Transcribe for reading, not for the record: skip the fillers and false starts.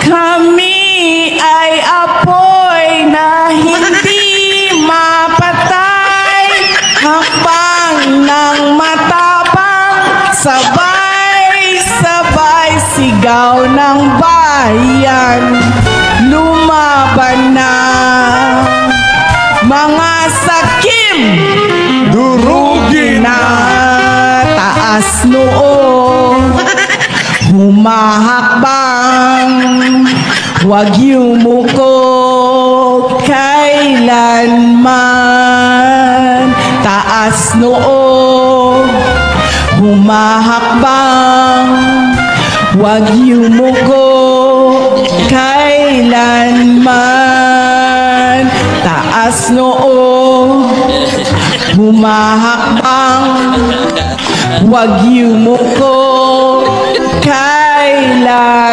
Kami ay apoy na hindi mapatay, hakbang ng matapang, sabay-sabay sigaw ng bayan. Lumaban na mga sakim, durugin na taas noo, humahakbang, huwag yumuko kailanman. Taas noo, humahakbang, huwag yumuko kailanman. Taas noo, humahakbang, huwag yumuko kailanman.